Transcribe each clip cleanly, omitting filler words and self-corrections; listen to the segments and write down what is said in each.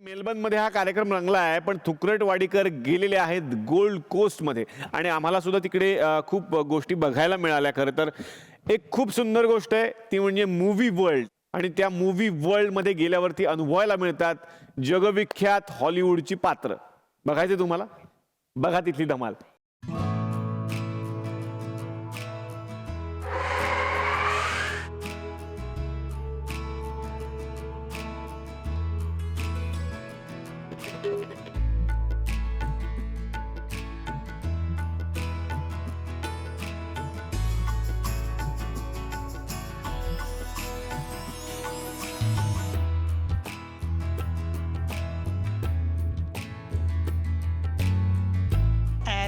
मेलबर्नमध्ये हा कार्यक्रम रंगला आहे, पण थुकरट वाडीकर गेलेले आहेत गोल्ड कोस्टमध्ये आणि आम्हाला सुद्धा तिकडे खूप गोष्टी बघायला मिळाल्या. खरं तर एक खूप सुंदर गोष्ट आहे ती म्हणजे मूव्ही वर्ल्ड. आणि त्या मूव्ही वर्ल्डमध्ये गेल्यावरती अनुभवायला मिळतात जगविख्यात हॉलिवूडची पात्र. बघायचे तुम्हाला? बघा तिथली धमाल.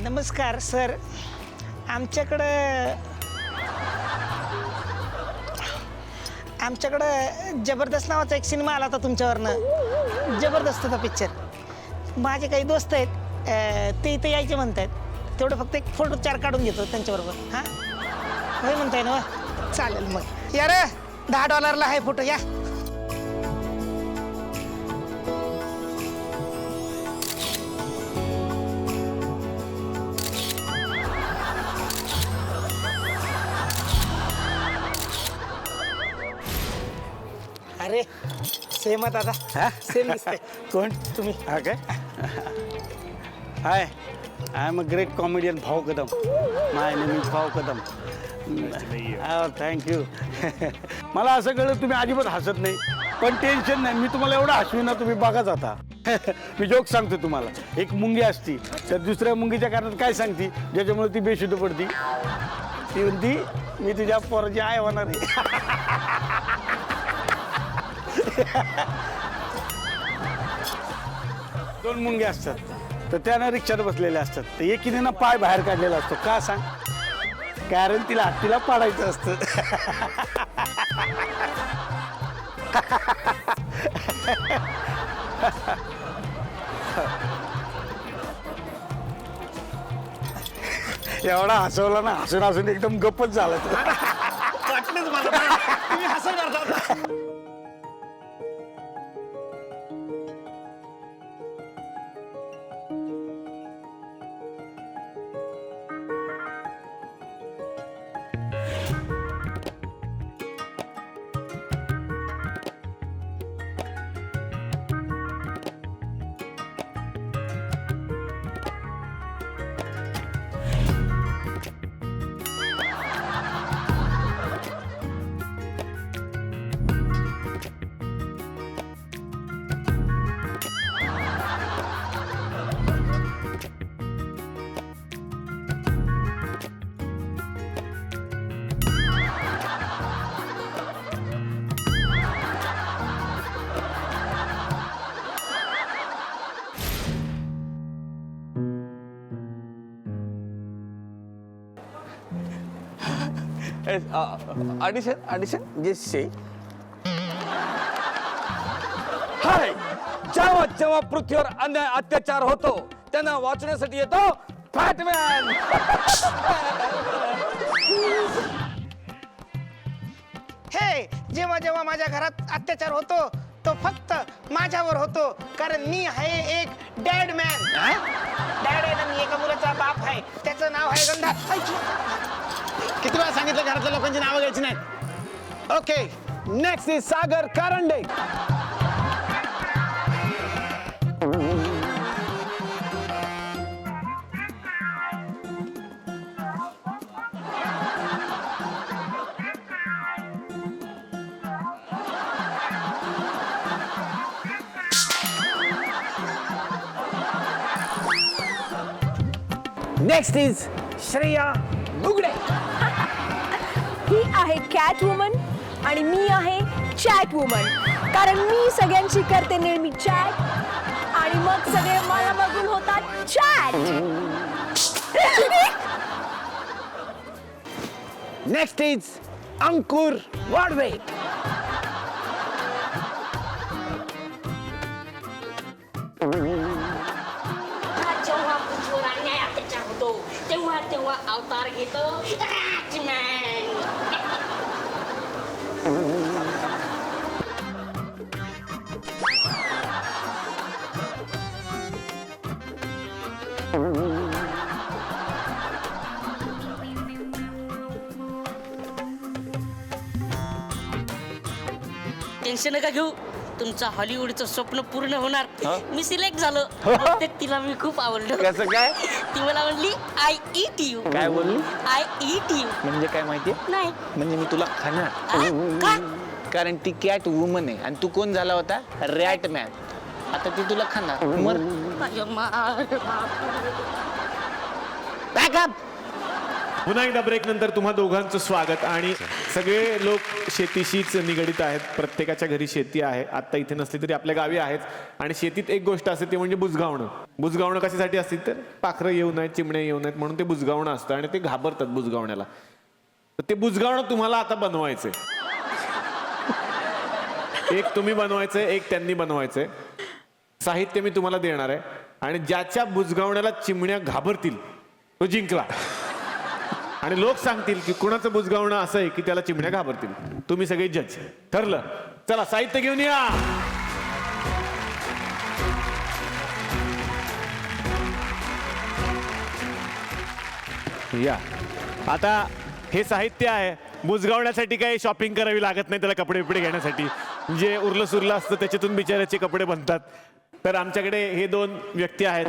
नमस्कार सर. आमच्याकडं जबरदस्त नावाचा एक सिनेमा आला होता तुमच्यावरनं. जबरदस्त होता पिक्चर. माझे काही दोस्त आहेत ते इथे यायचे म्हणत आहेत. तेवढं फक्त एक फोटो 4 काढून घेतो त्यांच्याबरोबर. हां होय म्हणताय ना? चालेल मग या रे. $10 आहे फोटो. या अरे सेम दादा. सेम दिसते. कोण तुम्ही? हा काय? Hi, I am a great comedian Bhau Kadam. My name is भाऊ कदम. थँक्यू. मला असं कळलं तुम्ही अजिबात हसत नाही, पण टेन्शन नाही. मी तुम्हाला एवढं हसवी ना, तुम्ही बघाच आता. मी जोक सांगतो तुम्हाला. एक मुंगी असती, तर दुसऱ्या मुंगीच्या कानात काय सांगती ज्याच्यामुळे ती बेशुद्ध पडती? ती म्हणती मी तुझ्या पोराची आय होणार आहे. दोन मुंगे असतात, तर त्यानं रिक्षात बसलेले असतात. तर एकीने ना पाय बाहेर काढलेला असतो. का सांग? कारण तिला हत्तीला पाडायचं असतं. एवढा हसवला ना, हसून हसून एकदम गप्पच झाला. वाटलंच मला. तुम्ही हसं करता. Addition, just say. हाय, जेव्हा पृथ्वीवर अन्याय अत्याचार होतो त्यांना वाचवण्यासाठी येतो बॅटमॅन. हे जेव्हा माझ्या घरात अत्याचार होतो तो फक्त माझ्यावर होतो, कारण मी आहे एक डॅड मॅन. डॅड आहे ना, मी एका मुलाचा बाप आहे. त्याचं नाव आहे गंधा. किती वेळा सांगितलं घरातल्या लोकांची नावं घ्यायची नाहीत. Okay, next is Sagar Karande. Next is Shreya Bugde. ही आहे कॅट वुमन आणि मी आहे चॅट वुमन, कारण मी सगळ्यांची करते नेहमी चॅट आणि मग सगळे मला बघून होतात चॅट. नेक्स्ट इज अंकुर वाडवे. जेव्हा पृथ्वीवर अन्याय अत्याचार होतो तेव्हा अवतार घेतो बॅटमॅन. टेन्शन नका घेऊ, तुमचं हॉलिवूडचं स्वप्न पूर्ण होणार. मी सिलेक्ट झालो. बहुतेक तिला मी खूप आवडलो. कसं काय? ती मला म्हणली आय ईट यू. काय बोलली? I eat you. म्हणजे काय माहितीये? नाही म्हणजे मी तुला खाणार. का? कारण ती कॅट वुमन आहे आणि तू कोण झाला होता? Rat man. आता ती तुला खाणार. मर. पुन्हा एकदा ब्रेक नंतर तुम्हा दोघांचं स्वागत. आणि सगळे लोक शेतीशीच निगडित आहेत. प्रत्येकाच्या घरी शेती आहे. आता इथे नसली तरी आपल्या गावी आहेत. आणि शेतीत एक गोष्ट असते ती म्हणजे बुजगावणं. बुजगावणं कशासाठी असते तर पाखरं येऊ नयेत, चिमण्या येऊ नयेत म्हणून ते बुजगावणं असतं आणि ते घाबरतात बुजगावण्याला. तर ते बुजगावणं तुम्हाला आता बनवायचंय. एक तुम्ही बनवायचंय, एक त्यांनी बनवायचंय. साहित्य मी तुम्हाला देणार आहे आणि ज्याच्या बुजगावण्याला चिमण्या घाबरतील तो जिंकला. आणि लोक सांगतील की कुणाचं बुजगावणं असं आहे की त्याला चिमण्या घाबरतील. तुम्ही सगळे जज. ठरलं? चला साहित्य घेऊन या. या आता हे साहित्य आहे. बुजगावण्यासाठी काही शॉपिंग करावी लागत नाही त्याला, कपडे बिपडे घेण्यासाठी. जे उरलं सुरलं असतं त्याच्यातून बिचाऱ्याचे कपडे बनतात. तर आमच्याकडे हे दोन व्यक्ती आहेत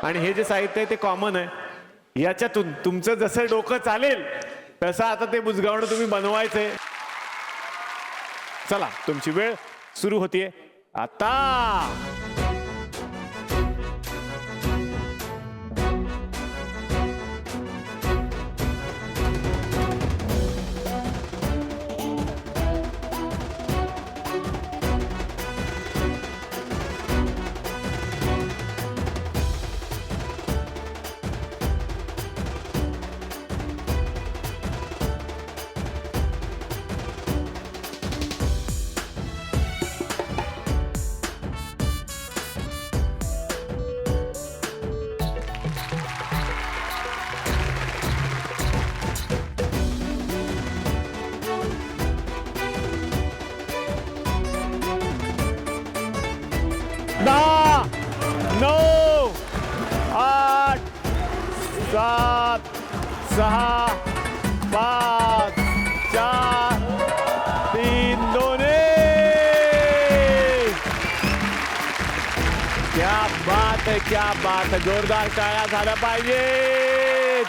आणि हे जे साहित्य आहे ते कॉमन आहे. याच्यातून तुमचं जसं डोकं चालेल तसं आता ते बुजगावणं तुम्ही बनवायचंय. चला तुमची वेळ सुरू होतीये आता. दहा, 9, 8, 7, 6, 5, 4, 3, 2, 1. क्या बात है, क्या बात है. जोरदार टाळ्या झाल्या पाहिजे.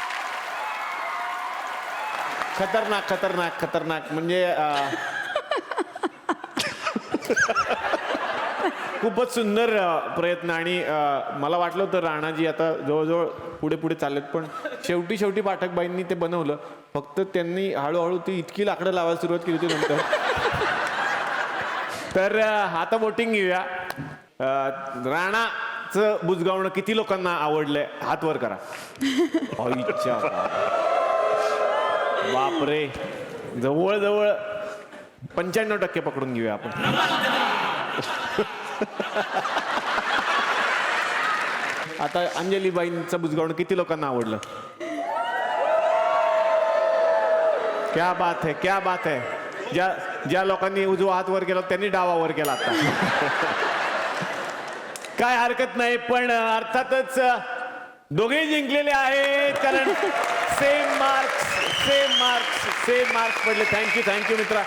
खतरनाक खतरनाक खतरनाक. म्हणजे खूपच सुंदर प्रयत्न. आणि मला वाटलं होतं राणाजी आता जवळजवळ पुढे पुढे चाललेत, पण शेवटी पाठकबाईंनी ते बनवलं. फक्त त्यांनी हळूहळू ती इतकी लाकडं लावायला सुरुवात केली होती नंतर. तर आता वोटिंग घेऊया. राणाचं बुजगावणं किती लोकांना आवडलंय हात वर करा. आईच्या बापरे, जवळजवळ 95% पकडून घेऊया आपण. आता अंजलीबाईंचं बुजगावणं किती लोकांना आवडलं? क्या बात है, क्या बात है. ज्या लोकांनी उजवा हात वर केला त्यांनी डावा वर केला. आता काय हरकत नाही, पण अर्थातच दोघे जिंकलेले आहेत कारण सेम मार्क्स पडले. थँक्यू मित्रा.